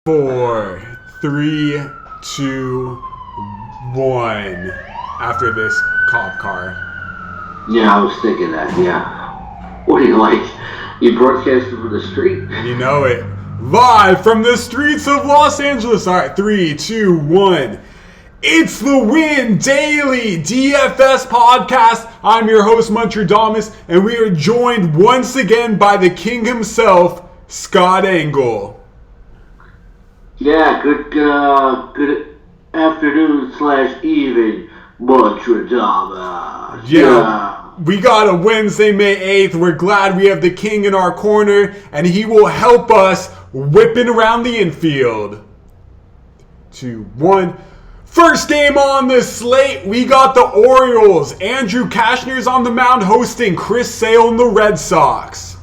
4, 3, 2, 1. After this cop car. Yeah, I was thinking that, yeah. What do you like? You broadcasting from the street? You know it. Live from the streets of Los Angeles. All right, 3, 2, 1. It's the Win Daily DFS podcast. I'm your host, Muntradamus, and we are joined once again by the king himself, Scott Engel. Yeah, good afternoon / evening, Muntradamus. Yeah, we got a Wednesday, May 8th. We're glad we have the king in our corner, and he will help us whipping around the infield. 2, 1. First game on the slate, we got the Orioles. Andrew Cashner's on the mound hosting Chris Sale and the Red Sox.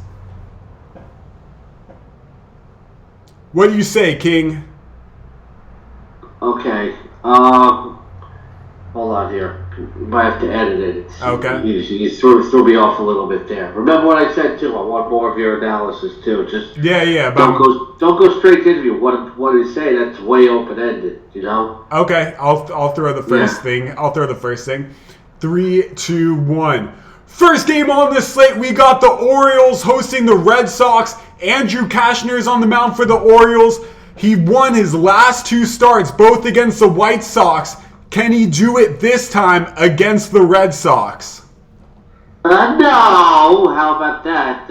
What do you say, King? Okay. Hold on here. You might have to edit it. Okay. You threw me off a little bit there. Remember what I said too? I want more of your analysis too. Just yeah. Don't go straight to interview. What did he say? That's way open ended. You know. Okay. I'll throw the first thing. I'll throw the first thing. 3, 2, 1. First game on the slate, we got the Orioles hosting the Red Sox. Andrew Cashner's on the mound for the Orioles. He won his last 2 starts, both against the White Sox. Can he do it this time against the Red Sox? No. How about that?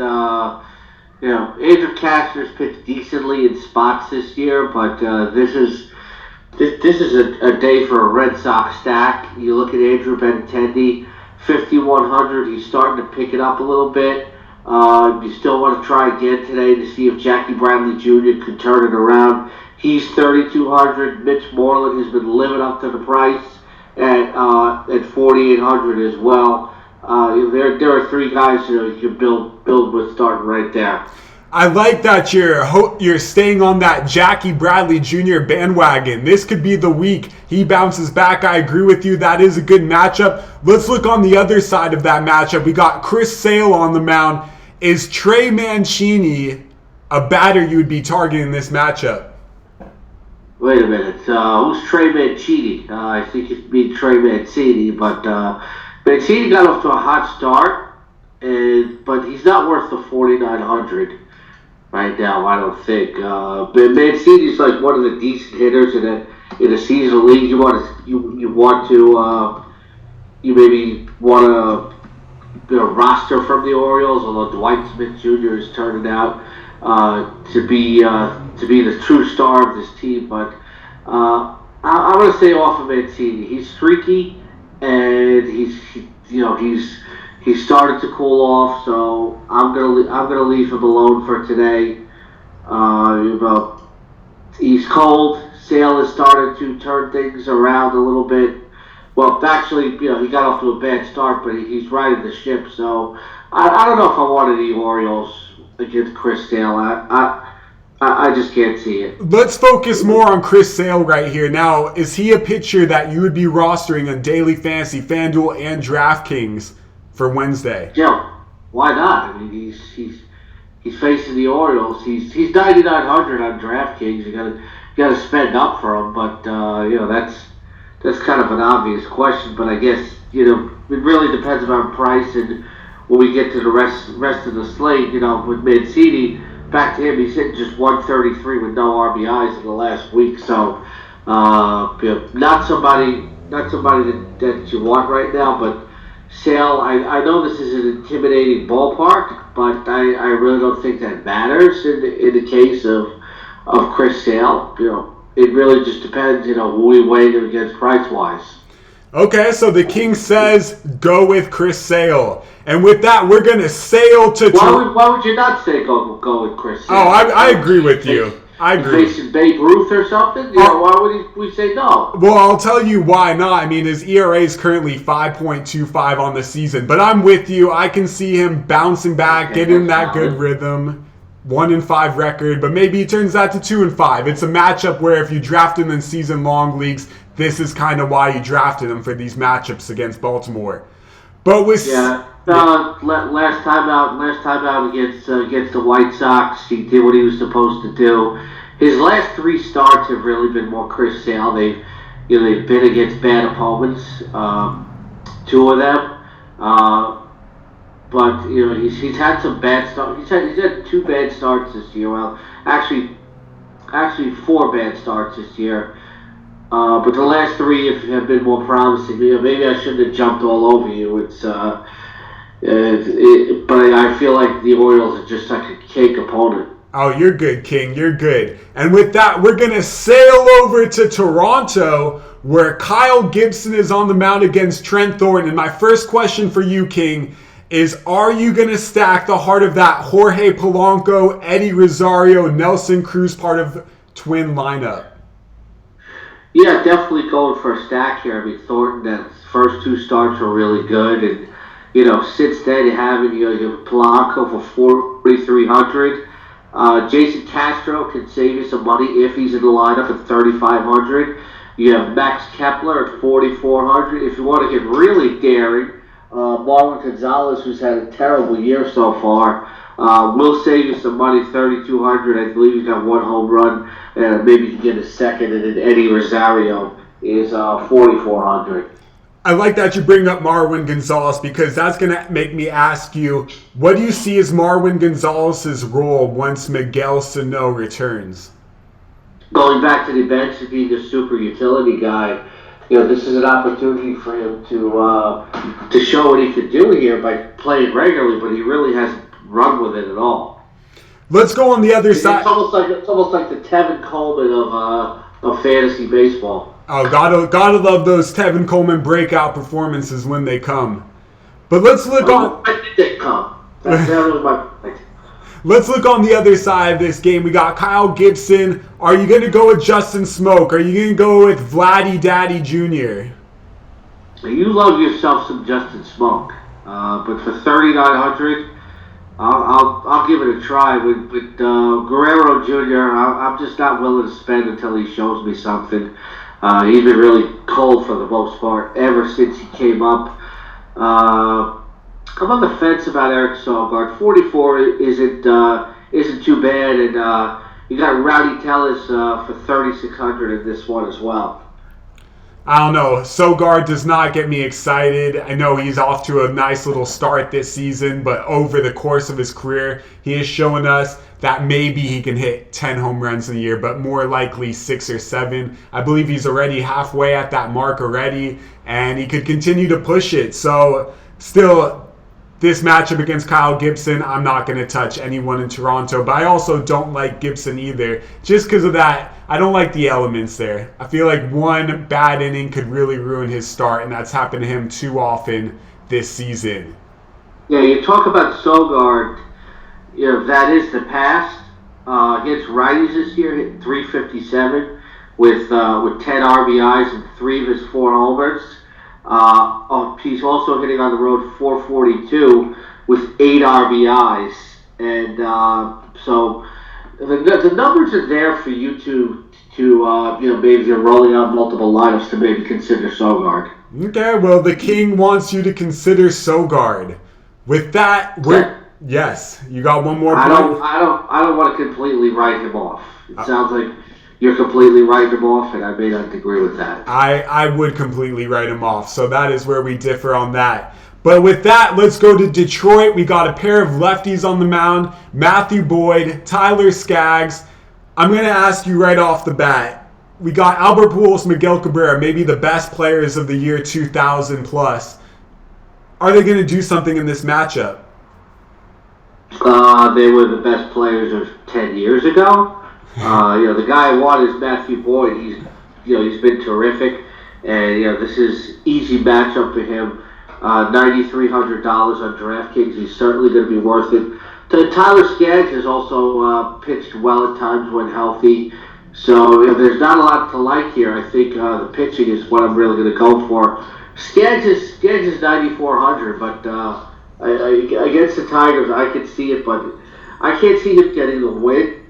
Andrew Cashner's pitched decently in spots this year, but this is a day for a Red Sox stack. You look at Andrew Benintendi, 5,100. He's starting to pick it up a little bit. You still want to try again today to see if Jackie Bradley Jr. could turn it around. He's 3,200. Mitch Moreland has been living up to the price at 4,800 as well. There are 3 guys you can build with starting right there. I like that you're staying on that Jackie Bradley Jr. bandwagon. This could be the week he bounces back. I agree with you. That is a good matchup. Let's look on the other side of that matchup. We got Chris Sale on the mound. Is Trey Mancini a batter you would be targeting in this matchup? Wait a minute. Who's Trey Mancini? I think it means Trey Mancini, but Mancini got off to a hot start, but he's not worth the 4,900 right now, I don't think. But Mancini's like one of the decent hitters in a seasonal league. You maybe want to roster from the Orioles, although Dwight Smith Jr. is turning out to be the true star of this team. But I'm going to stay off of Mancini. He's streaky, and he's started to cool off. So I'm gonna leave him alone for today. He's cold. Sale has started to turn things around a little bit. Well, actually, he got off to a bad start, but he's riding the ship. So I don't know if I wanted the Orioles against Chris Sale. I just can't see it. Let's focus more on Chris Sale right here. Now, is he a pitcher that you would be rostering on Daily Fantasy, FANDUEL, and DRAFTKINGS for Wednesday? Yeah, why not? I mean, he's facing the Orioles. He's 9,900 on DraftKings. You gotta spend up for him, but that's kind of an obvious question. But I guess it really depends on price, and when we get to the rest of the slate, with Mancini, back to him, he's hitting just 133 with no RBIs in the last week. So not somebody that you want right now, but Sale, I know this is an intimidating ballpark, but I really don't think that matters in the case of Chris Sale. It really just depends, who we weigh him against price-wise. Okay, so the king says go with Chris Sale. And with that, we're going to sail to... Why would you not say go with Chris Sale? Oh, I agree with you. I agree. Facing Babe Ruth or something? Why would we say no? Well, I'll tell you why not. I mean, his ERA is currently 5.25 on the season. But I'm with you. I can see him bouncing back, getting that good rhythm. 1-5 record, but maybe he turns that to 2-5. It's a matchup where if you draft him in season-long leagues, this is kind of why you drafted him for these matchups against Baltimore. But with last time out against the White Sox, he did what he was supposed to do. his last 3 starts have really been more Chris Sale. They've been against bad opponents, 2 of them. But he's had some bad starts. He's had 2 bad starts this year. Well, actually 4 bad starts this year. But the last 3 have been more promising. Maybe I shouldn't have jumped all over you. But I feel like the Orioles are just like a cake opponent. Oh, you're good, King. You're good. And with that, we're going to sail over to Toronto, where Kyle Gibson is on the mound against Trent Thornton. And my first question for you, King, is are you going to stack the heart of that Jorge Polanco, Eddie Rosario, Nelson Cruz part of Twin lineup? Yeah, definitely going for a stack here. I mean, Thornton, that first 2 starts were really good. And, since then, you have Polanco for 4,300. Jason Castro can save you some money if he's in the lineup at 3,500. You have Max Kepler at 4,400. If you want to get really daring, Marwin Gonzalez, who's had a terrible year so far, will save you some money, 3,200. I believe he's got 1 home run, and maybe you can get a second. And then Eddie Rosario is 4,400. I like that you bring up Marwin Gonzalez because that's going to make me ask you, what do you see as Marwin Gonzalez's role once Miguel Sano returns? Going back to the bench and being a super utility guy, this is an opportunity for him to show what he could do here by playing regularly, but he really hasn't run with it at all. Let's go on the other side. It's almost like the Tevin Coleman of fantasy baseball. Oh, gotta love those Tevin Coleman breakout performances when they come. But let's look on. When did they come? That was my point. Let's look on the other side of this game. We got Kyle Gibson. Are you going to go with Justin Smoke? Are you going to go with Vladdy Daddy Jr.? You love yourself some Justin Smoke, but for 3,900, I'll give it a try. With Guerrero Jr., I'm just not willing to spend until he shows me something. He's been really cold for the most part ever since he came up. I'm on the fence about Eric Sogard. 44 isn't too bad, and you got Rowdy Tellis for 3,600 in this one as well. I don't know. Sogard does not get me excited. I know he's off to a nice little start this season, but over the course of his career, he has shown us that maybe he can hit 10 home runs in a year, but more likely 6 or 7. I believe he's already halfway at that mark already, and he could continue to push it. So still, this matchup against Kyle Gibson, I'm not going to touch anyone in Toronto, but I also don't like Gibson either. Just because of that, I don't like the elements there. I feel like one bad inning could really ruin his start, and that's happened to him too often this season. Yeah, you talk about Sogard, that is the past. Against righties this year, hit 357 with 10 RBIs and 3 of his 4 homers. He's also hitting on the road 442 with 8 RBIs, and so the numbers are there for you to maybe if you're rolling out multiple lineups to maybe consider Sogard. Okay, well the King wants you to consider Sogard. With that, yes, you got one more point. I don't want to completely write him off. It sounds like you're completely writing him off, and I may not agree with that. I would completely write him off, so that is where we differ on that. But with that, let's go to Detroit. We got a pair of lefties on the mound, Matthew Boyd, Tyler Skaggs. I'm going to ask you right off the bat. We got Albert Pujols, Miguel Cabrera, maybe the best players of the year 2000 plus. Are they going to do something in this matchup? They were the best players of 10 years ago. The guy I want is Matthew Boyd. He's been terrific, and this is easy matchup for him. $9,300 on DraftKings. He's certainly going to be worth it. Tyler Skaggs has also pitched well at times when healthy. So there's not a lot to like here. I think the pitching is what I'm really going to go for. Skaggs is 9,400, but against the Tigers, I could see it, but I can't see him getting the win.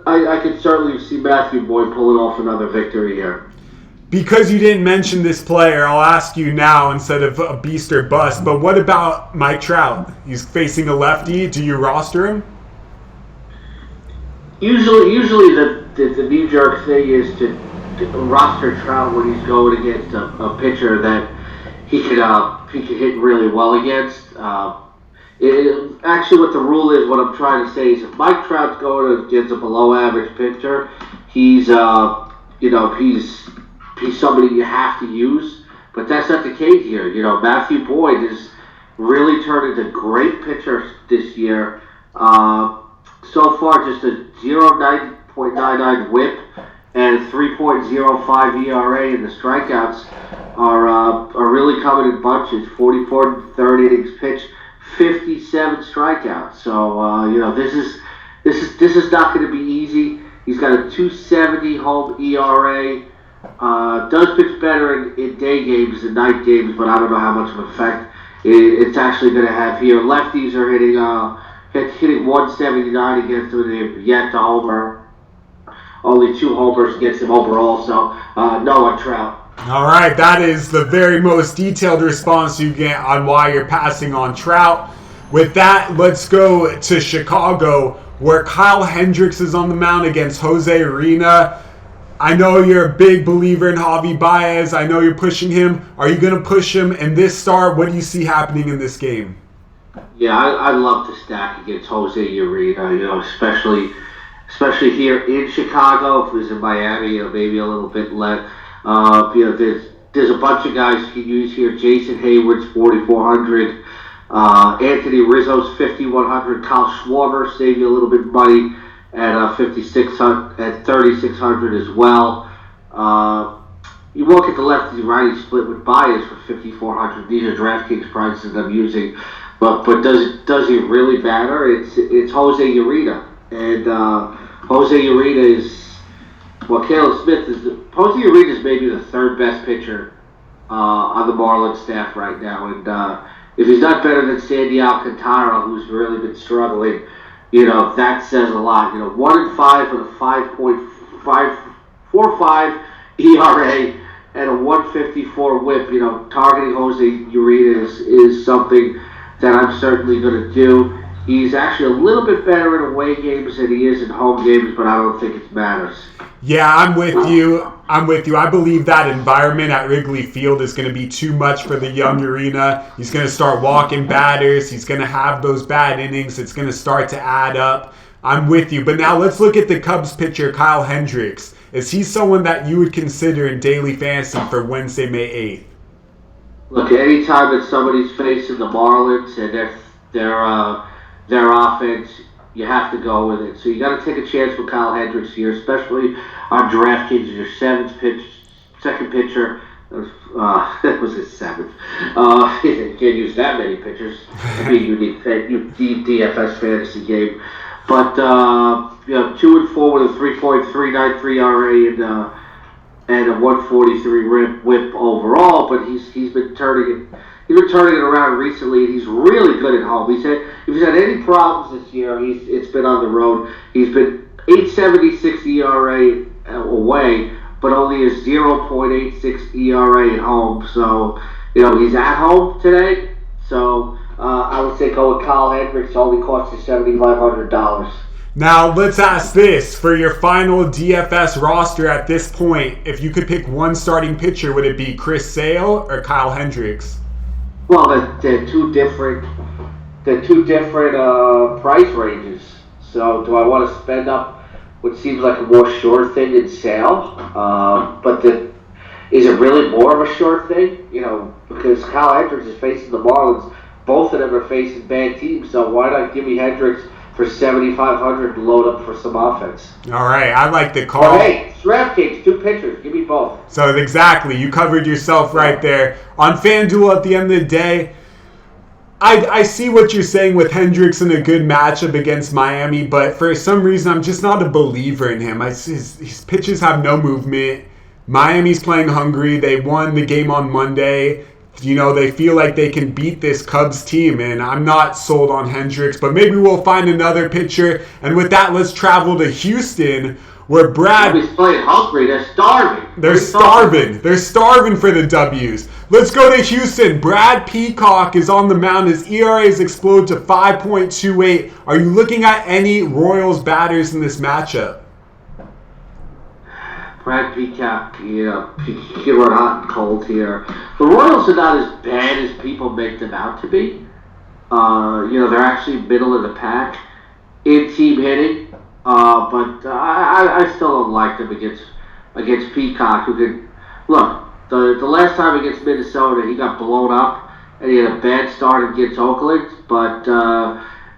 I could certainly see Matthew Boyd pulling off another victory here. Because you didn't mention this player, I'll ask you now instead of a beast or bust, but what about Mike Trout? He's facing a lefty. Do you roster him? Usually the knee jerk thing is to roster Trout when he's going against a pitcher that he could hit really well against. Actually, what the rule is, what I'm trying to say is, if Mike Trout's going against a below average pitcher, he's somebody you have to use. But that's not the case here. Matthew Boyd has really turned into a great pitcher this year. So far, just a 0.99 WHIP and 3.05 ERA, and the strikeouts are really coming in bunches. 44 30 innings pitched, 57 strikeouts. So this is not going to be easy. He's got a 2.70 home ERA. Does pitch better in day games than night games, but I don't know how much of an effect it's actually going to have here. Lefties are hitting 179 against him. They've yet to homer. Only 2 homers against him overall, so no on Trout. All right, that is the very most detailed response you get on why you're passing on Trout. With that, let's go to Chicago, where Kyle Hendricks is on the mound against Jose Urena. I know you're a big believer in Javi Baez. I know you're pushing him. Are you going to push him in this start? What do you see happening in this game? Yeah, I'd love to stack against Jose Urena, especially here in Chicago. If it was in Miami, maybe a little bit less. There's a bunch of guys you can use here. Jason Hayward's 4,400. Anthony Rizzo's 5,100. Kyle Schwarber save you a little bit of money at 5,600, at 3,600 as well. You won't get the lefty-righty split with Baez for 5,400. These are DraftKings prices I'm using, but does it really matter? It's Jose Urena, and Jose Urena is Caleb Smith is Jose Urena is maybe the third best pitcher on the Marlins staff right now, and if he's not better than Sandy Alcantara, who's really been struggling, that says a lot. 1-5 with a 5.545 ERA and a 154 WHIP. Targeting Jose Urena is something that I'm certainly going to do. He's actually a little bit better in away games than he is in home games, but I don't think it matters. Yeah, I'm with you. I believe that environment at Wrigley Field is going to be too much for the young Urena. He's going to start walking batters. He's going to have those bad innings. It's going to start to add up. I'm with you. But now let's look at the Cubs pitcher, Kyle Hendricks. Is he someone that you would consider in daily fantasy for Wednesday, May 8th? Look, anytime that somebody's facing the Marlins and their offense, you have to go with it. So you got to take a chance with Kyle Hendricks here, especially on DraftKings as your second pitcher. That was his seventh. You can't use that many pitchers. It'd be a unique DFS fantasy game. But 2-4 with a 3.393 ERA and a 143 WHIP overall. But he's been turning it around recently, and he's really good at home. If he's had any problems this year, it's been on the road. He's been 8.76 ERA away, but only a 0.86 ERA at home. So, he's at home today. So, I would say go with Kyle Hendricks. Only cost you $7,500. Now, let's ask this. For your final DFS roster at this point, if you could pick one starting pitcher, would it be Chris Sale or Kyle Hendricks? Well, they're two different price ranges. So, do I want to spend up what seems like a more sure thing in Sale? Is it really more of a sure thing? Because Kyle Hendricks is facing the Marlins. Both of them are facing bad teams. So why not give me Hendricks for $7,500 to load up for some offense? All right, I like the call. But hey, DraftKings, 2 pitchers. Give me both. So exactly, you covered yourself right there. On FanDuel, at the end of the day, I see what you're saying with Hendricks in a good matchup against Miami, but for some reason, I'm just not a believer in him. His pitches have no movement. Miami's playing hungry. They won the game on Monday. They feel like they can beat this Cubs team, and I'm not sold on Hendricks, but maybe we'll find another pitcher. And with that, let's travel to Houston, where Brad... Nobody's playing hungry. They're starving. They're starving. They're starving for the W's. Let's go to Houston. Brad Peacock is on the mound. His ERAs explode to 5.28. Are you looking at any Royals batters in this matchup? Brad Peacock, he can run hot and cold here. The Royals are not as bad as people make them out to be. They're actually middle of the pack in team hitting. But I still don't like them against Peacock, who could look. The last time against Minnesota, he got blown up and he had a bad start against Oakland. But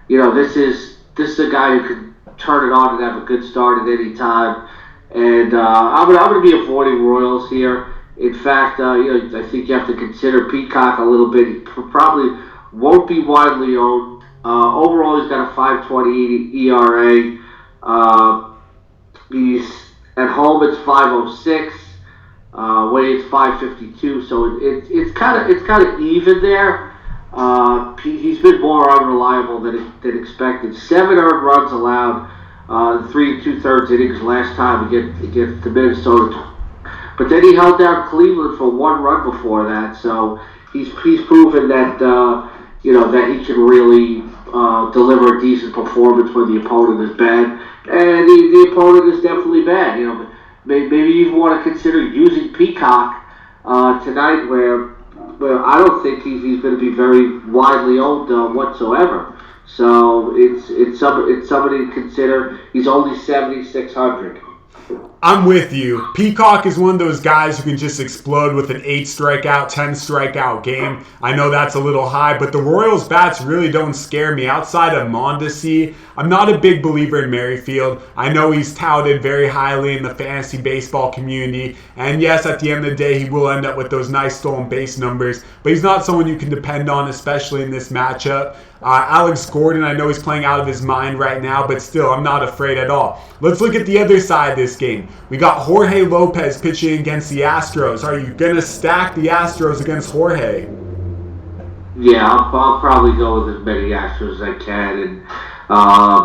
this is a guy who can turn it on and have a good start at any time. And I'm going to be avoiding Royals here. In fact, I think you have to consider Peacock a little bit. He probably won't be widely owned. Overall, he's got a 5.20 ERA. He's at home. It's 5.06. Away it's 5.52. So it's kind of even there. He's been more unreliable than expected. 7 earned runs allowed. 3 2/3 innings last time against the Minnesota, but then he held down Cleveland for 1 run before that. So he's proven that that he can really deliver a decent performance when the opponent is bad, and the opponent is definitely bad. Maybe you even want to consider using Peacock tonight, where I don't think he's going to be very widely owned whatsoever. So it's somebody to consider. He's only 7,600. I'm with you. Peacock is one of those guys who can just explode with an 8 strikeout, 10 strikeout game. I know that's a little high, but the Royals bats really don't scare me. Outside of Mondesi, I'm not a big believer in Merrifield. I know he's touted very highly in the fantasy baseball community, and yes, at the end of the day, he will end up with those nice stolen base numbers, but he's not someone you can depend on, especially in this matchup. Alex Gordon, I know he's playing out of his mind right now, but still, I'm not afraid at all. Let's look at the other side of this game. We got Jorge Lopez pitching against the Astros. Are you going to stack the Astros against Jorge? Yeah, I'll probably go with as many Astros as I can. And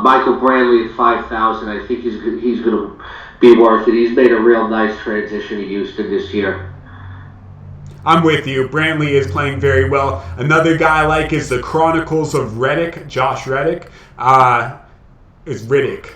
Michael Brantley at 5,000, I think he's going to be worth it. He's made a real nice transition to Houston this year. I'm with you. Brantley is playing very well. Another guy I like is the Chronicles of Reddick, Josh Reddick. It's Riddick.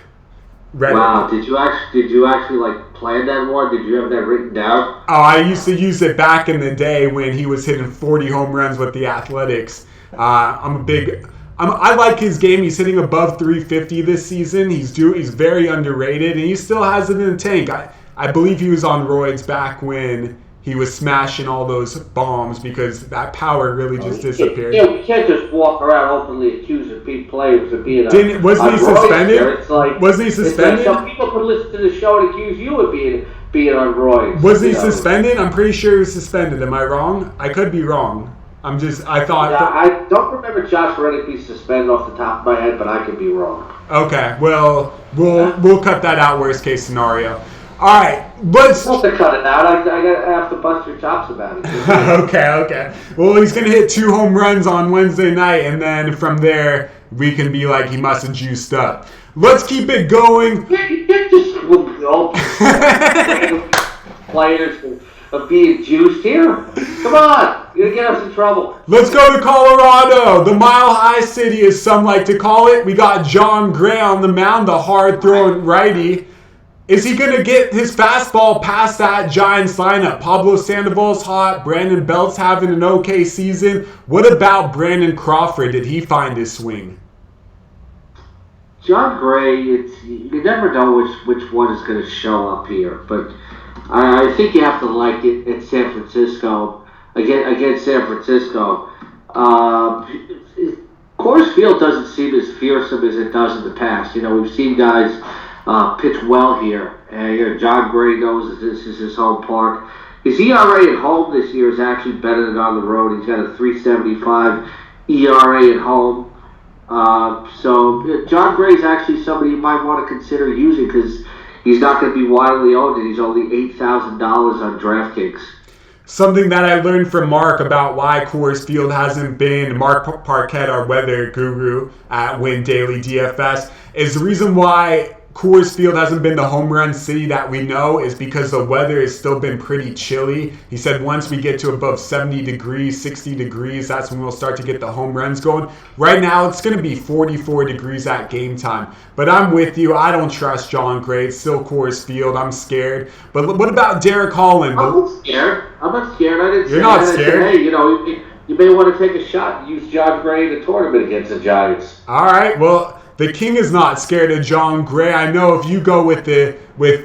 Wow, did you actually plan that one? Did you have that written down? Oh, I used to use it back in the day when he was hitting 40 home runs with the Athletics. I like his game. He's hitting above 350 this season. He's very underrated, and he still has it in the tank. I believe he was on roids back when he was smashing all those bombs because that power really just disappeared. We can't just walk around openly accusing players of being wasn't he suspended? Wasn't he suspended? Some people could listen to the show and accuse you of being on roids. Wasn't he suspended? I'm pretty sure he was suspended. Am I wrong? I could be wrong. I thought... Yeah, I don't remember Josh Reddick being suspended off the top of my head, but I could be wrong. Okay, well, we'll cut that out, worst case scenario. All right, let's... I'll have to cut it out. I have to bust your chops about it. Okay. Well, he's going to hit 2 home runs on Wednesday night, and then from there, we can be like, he must have juiced up. Let's keep it going. You can't just players of being juiced here. Come on. You're going to get us in trouble. Let's go to Colorado, the Mile High City, as some like to call it. We got John Gray on the mound, the hard-throwing righty. Is he going to get his fastball past that Giants lineup? Pablo Sandoval's hot. Brandon Belt's having an okay season. What about Brandon Crawford? Did he find his swing? John Gray, you never know which one is going to show up here. But I think you have to like it at San Francisco. Against San Francisco. Coors Field doesn't seem as fearsome as it does in the past. We've seen guys... pitch well here. John Gray knows that this is his home park. His ERA at home this year is actually better than on the road. He's got a 3.75 ERA at home. So John Gray is actually somebody you might want to consider using because he's not going to be widely owned and he's only $8,000 on DraftKings. Something that I learned from Mark about why Coors Field hasn't been, Mark Parquette, our weather guru at Win Daily DFS, is the reason why Coors Field hasn't been the home run city that we know is because the weather has still been pretty chilly. He said once we get to above 70 degrees, 60 degrees, that's when we'll start to get the home runs going. Right now, it's going to be 44 degrees at game time. But I'm with you. I don't trust John Gray. It's still Coors Field. I'm scared. But what about Derek Holland? I'm not scared. I didn't You're not scared? Hey, you may want to take a shot. Use John Gray in the tournament against the Giants. All right. Well, the King is not scared of John Gray. I know if you go with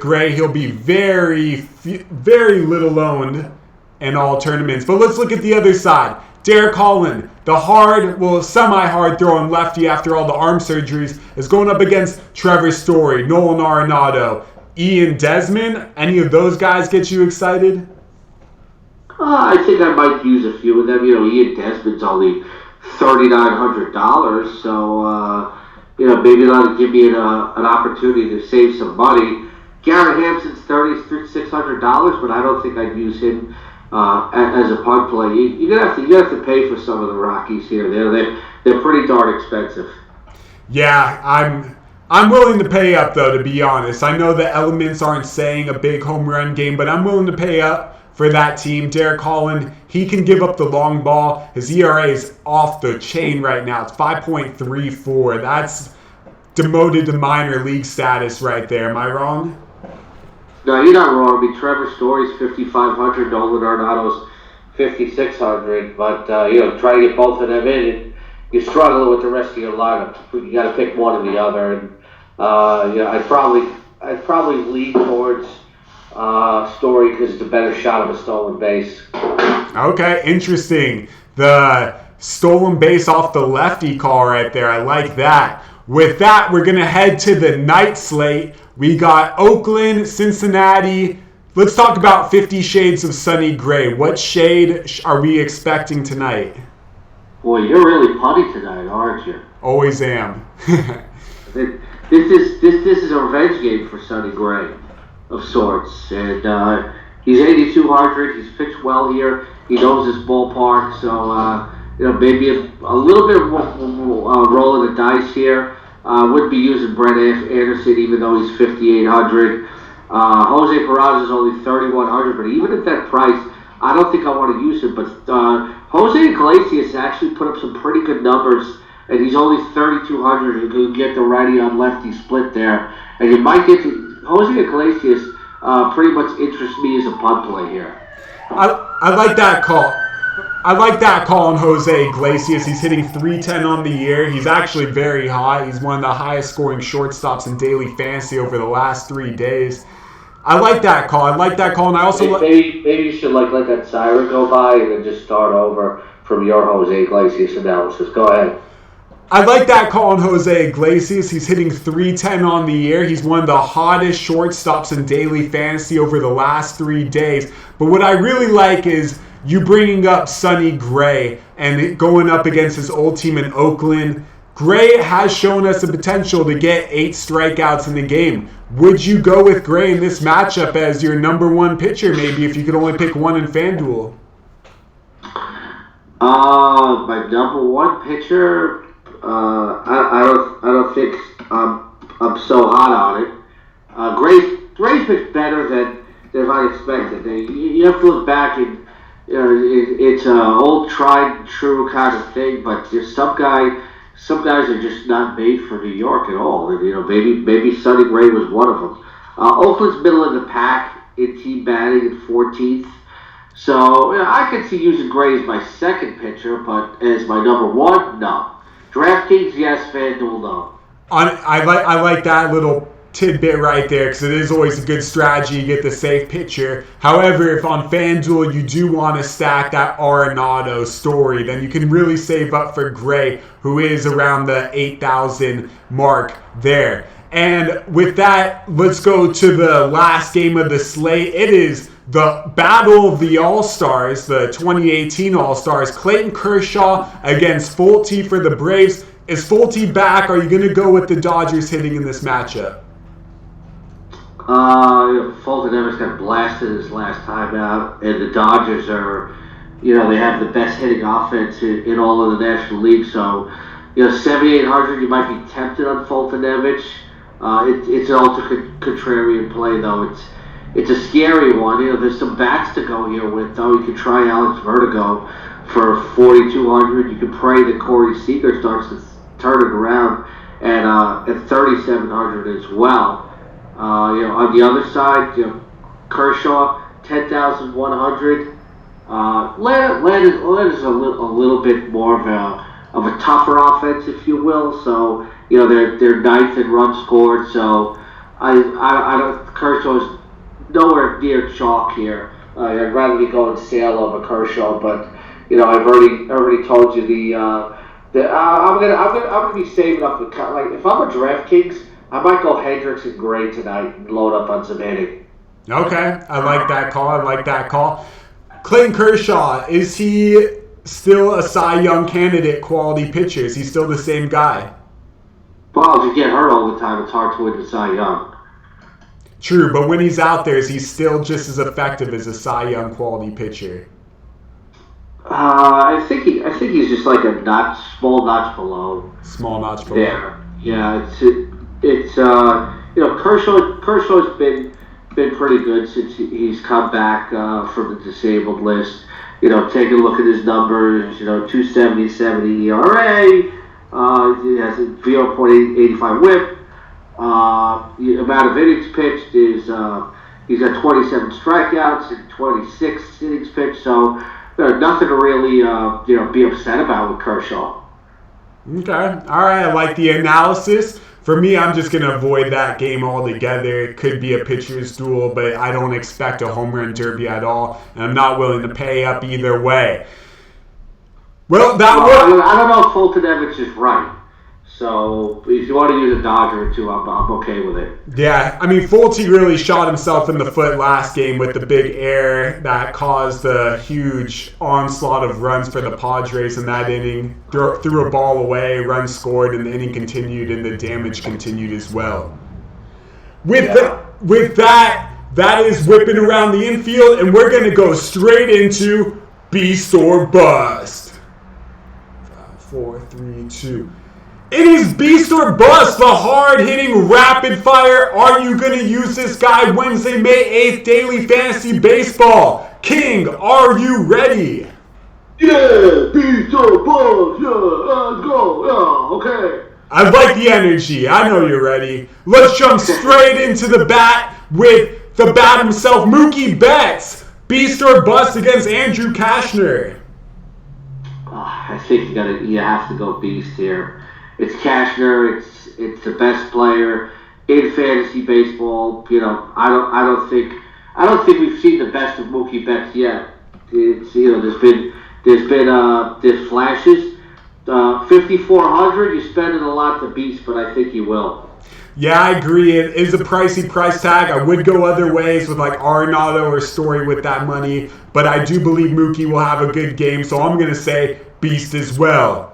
Gray, he'll be very, very little owned in all tournaments. But let's look at the other side. Derek Holland, the semi-hard throwing lefty after all the arm surgeries, is going up against Trevor Story, Nolan Arenado, Ian Desmond. Any of those guys get you excited? I think I might use a few of them. Ian Desmond's only $3,900, so maybe that'll give me an opportunity to save some money. Garrett Hampson's $3,600, but I don't think I'd use him as a punt play. You're gonna have to pay for some of the Rockies here. They're pretty darn expensive. Yeah, I'm willing to pay up though. To be honest, I know the elements aren't saying a big home run game, but I'm willing to pay up for that team. Derek Holland, he can give up the long ball. His ERA is off the chain right now. It's 5.34. That's demoted to minor league status right there. Am I wrong? No, you're not wrong. I mean, Trevor Story's $5,500, Nolan Arenado's $5,600. But try to get both of them in, you're struggling with the rest of your lineup. You got to pick one or the other. And I'd probably lean towards Story because it's a better shot of a stolen base. Okay, interesting. The stolen base off the lefty call right there. I like that. With that, we're going to head to the night slate. We got Oakland, Cincinnati. Let's talk about 50 Shades of Sonny Gray. What shade are we expecting tonight? Boy, you're really putty tonight, aren't you? Always am. This is a revenge game for Sonny Gray of sorts. And he's 8,200. He's pitched well here. He knows his ballpark. So, maybe a little bit of rolling the dice here. Would be using Brett Anderson, even though he's 5,800. Jose Peraza is only 3,100, but even at that price, I don't think I want to use him. But Jose Iglesias actually put up some pretty good numbers, and he's only 3,200. You can get the righty on lefty split there, and you might get to Jose Iglesias. Pretty much interests me as a punt play here. I like that call. I like that call on Jose Iglesias. He's hitting .310 on the year. He's actually very high. He's one of the highest scoring shortstops in daily fantasy over the last 3 days. I like that call. And I also maybe you should let that siren go by and then just start over from your Jose Iglesias analysis. Go ahead. I like that call on Jose Iglesias. He's hitting .310 on the year. He's one of the hottest shortstops in daily fantasy over the last 3 days. But what I really like is you bringing up Sonny Gray and going up against his old team in Oakland. Gray has shown us the potential to get 8 strikeouts in the game. Would you go with Gray in this matchup as your number one pitcher, maybe, if you could only pick one in FanDuel? My number one pitcher, I don't think I'm so hot on it. Gray's pitched better than I expected. You have to look back and it's an old tried and true kind of thing, but there's some guys are just not made for New York at all. And, maybe Sonny Gray was one of them. Oakland's middle of the pack in team batting at 14th. So I could see using Gray as my second pitcher, but as my number one, no. DraftKings, yes. FanDuel, no. I like that little tidbit right there because it is always a good strategy. You get the safe pitcher. However, if on FanDuel you do want to stack that Arenado Story, then you can really save up for Gray, who is around the 8,000 mark there. And with that, let's go to the last game of the slate. It is the Battle of the All-Stars, the 2018 All-Stars. Clayton Kershaw against Fulte for the Braves. Is Fulte back? Are you going to go with the Dodgers hitting in this matchup? Fulton Evans got blasted his last time out, and the Dodgers are, they have the best hitting offense in all of the National League. So, 7,800, you might be tempted on Fulton Evans, It's an ultra contrarian play, though. It's a scary one. There's some bats to go here with, though. You could try Alex Vertigo for 4,200. You could pray that Corey Seager starts to turn it around at 3,700 as well. On the other side, Kershaw 10,100. Atlanta's a little bit more of a tougher offense, if you will. So they're ninth in runs scored. So I don't. Kershaw's nowhere near chalk here. I'd rather be going Sale over Kershaw, but I've already told you I'm gonna be saving up the like if I'm a DraftKings, I might go Hendricks and Gray tonight and load up on some hitting. Okay, I like that call. Clayton Kershaw, is he still a Cy Young candidate quality pitcher? Is he still the same guy? Well, if you get hurt all the time, it's hard to win the Cy Young. True, but when he's out there, is he still just as effective as a Cy Young quality pitcher? I think he's just like a small notch below. Small notch below. Yeah. It's Kershaw's been pretty good since he's come back from the disabled list. Take a look at his numbers. 2.77 ERA. He has a 0.85 WHIP. Amount of innings pitched is he's got 27 strikeouts and 26 innings pitched. So nothing to really be upset about with Kershaw. Okay, all right. I like the analysis. For me, I'm just going to avoid that game altogether. It could be a pitcher's duel, but I don't expect a home run derby at all, and I'm not willing to pay up either way. Well, I don't know if Fulton-Evans is right. So if you want to use a Dodger or two, I'm okay with it. Yeah, I mean, Fulty really shot himself in the foot last game with the big error that caused a huge onslaught of runs for the Padres in that inning. Threw a ball away, runs scored, and the inning continued, and the damage continued as well. With that is whipping around the infield, and we're going to go straight into Beast or Bust. 5, 4, 3, 2. It is Beast or Bust, the hard-hitting rapid fire. Are you going to use this guy Wednesday, May 8th, Daily Fantasy Baseball? King, are you ready? Yeah, Beast or Bust, yeah, let's go, yeah, okay. I like the energy. I know you're ready. Let's jump straight into the bat with the bat himself, Mookie Betts. Beast or Bust against Andrew Cashner. I think you have to go Beast here. It's Cashner. It's the best player in fantasy baseball. I don't think we've seen the best of Mookie Betts yet. There's flashes. 5,400. You're spending a lot to Beast, but I think you will. Yeah, I agree. It is a pricey price tag. I would go other ways with like Arenado or Story with that money, but I do believe Mookie will have a good game, so I'm going to say Beast as well.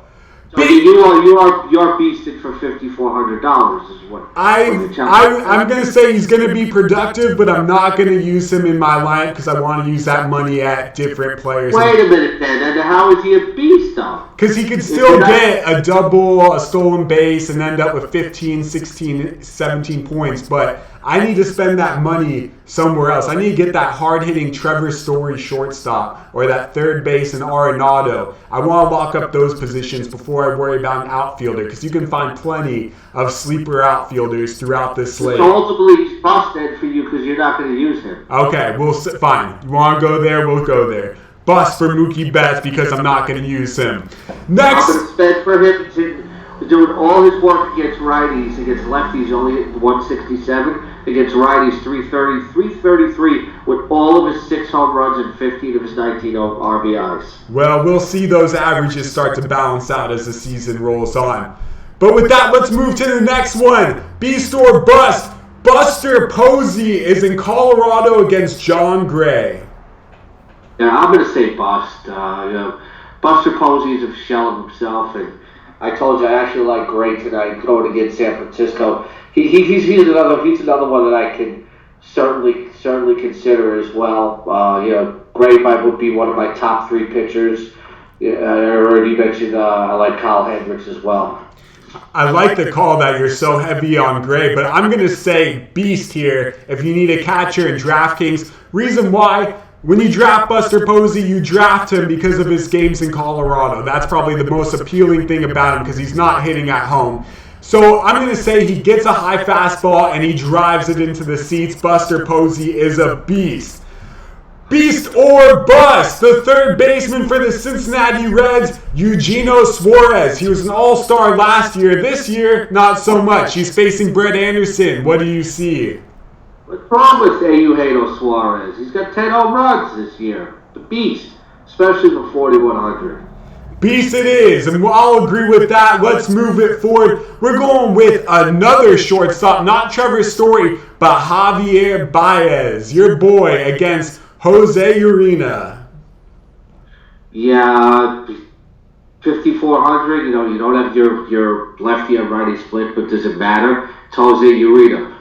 So you're beasted for $5,400 is what I'm going to say he's going to be productive, but I'm not going to use him in my lineup because I want to use that money at different players. Wait a minute then. And how is he a beast though? Because he could still get a double, a stolen base, and end up with 15, 16, 17 points. But I need to spend that money somewhere else. I need to get that hard-hitting Trevor Story shortstop or that third base in Arenado. I want to lock up those positions before I worry about an outfielder because you can find plenty of sleeper outfielders throughout this slate. So ultimately, he's busted for you because you're not going to use him. Okay, fine. You want to go there? We'll go there. Bust for Mookie Betts because I'm not going to use him. Next. I'm going to spend for him to doing all his work against righties. Against lefties, only hit 167. Against righties, 330, 333 with all of his 6 home runs and 15 of his 19 RBIs. Well, we'll see those averages start to balance out as the season rolls on. But with that, let's move to the next one. Beast or Bust. Buster Posey is in Colorado against John Gray. Yeah, I'm going to say Bust. Buster Posey is a shell of himself, and I told you I actually like Gray tonight going against San Francisco. He's another one that I can certainly consider as well. Gray would be one of my top 3 pitchers. I already mentioned I like Kyle Hendricks as well. I like the call that you're so heavy on Gray, but I'm going to say Beast here if you need a catcher in DraftKings. Reason why, when you draft Buster Posey, you draft him because of his games in Colorado. That's probably the most appealing thing about him because he's not hitting at home. So I'm going to say he gets a high fastball and he drives it into the seats. Buster Posey is a beast. Beast or bust, the third baseman for the Cincinnati Reds, Eugenio Suarez. He was an all-star last year. This year, not so much. He's facing Brett Anderson. What do you see? What's wrong with Eugenio Suarez? He's got 10 home runs this year. The beast, especially for 4,100. Beast it is, and I'll agree with that. Let's move it forward. We're going with another shortstop, not Trevor Story, but Javier Baez, your boy, against Jose Urena. Yeah, 5,400. You know, you don't have your lefty and righty split, but does it matter? It's Jose Urena.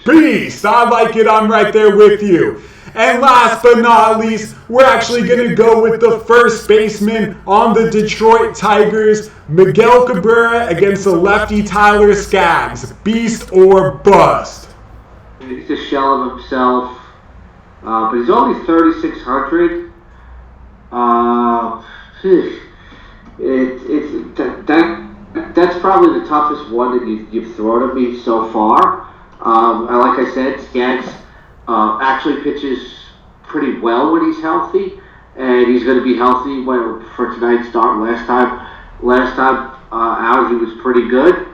Beast! I like it. I'm right there with you. And last but not least, we're actually going to go with the first baseman on the Detroit Tigers, Miguel Cabrera against the lefty Tyler Skaggs. Beast or bust? He's a shell of himself, but he's only 3,600. That's probably the toughest one that you've thrown at me so far. Like I said, Skaggs actually pitches pretty well when he's healthy, and he's going to be healthy for tonight's start. Last time out, he was pretty good.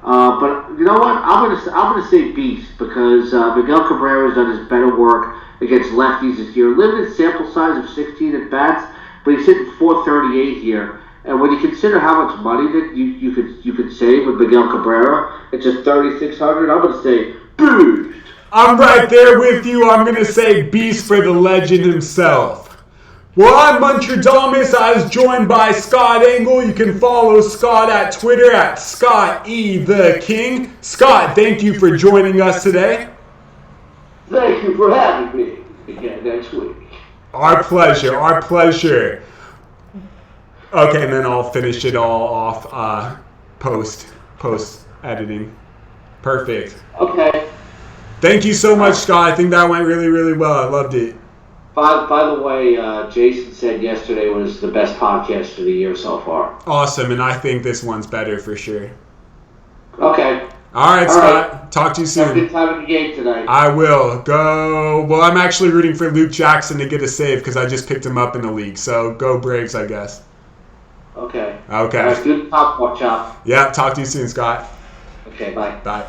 But you know what? I'm gonna say beast because Miguel Cabrera has done his better work against lefties this year. Limited sample size of 16 at bats, but he's hitting 438 here. And when you consider how much money that you could save with Miguel Cabrera, it's just 3,600. I'm gonna say boost. I'm right there with you. I'm gonna say beast for the legend himself. Well, I'm Muntradamus. I was joined by Scott Engel. You can follow Scott at Twitter at Scott E. the King. Scott, thank you for joining us today. Thank you for having me again next week. Our pleasure. Our pleasure. Okay, and then I'll finish it all off post editing. Perfect. Okay. Thank you so much, Scott. I think that went really, really well. I loved it. By the way, Jason said yesterday was the best podcast of the year so far. Awesome, and I think this one's better for sure. Okay. All right, Scott. Talk to you soon. Have a good time in the game tonight. I will. Go. Well, I'm actually rooting for Luke Jackson to get a save because I just picked him up in the league. So go Braves, I guess. Okay. Okay. All right, good top watch out. Yeah, talk to you soon, Scott. Okay, bye. Bye.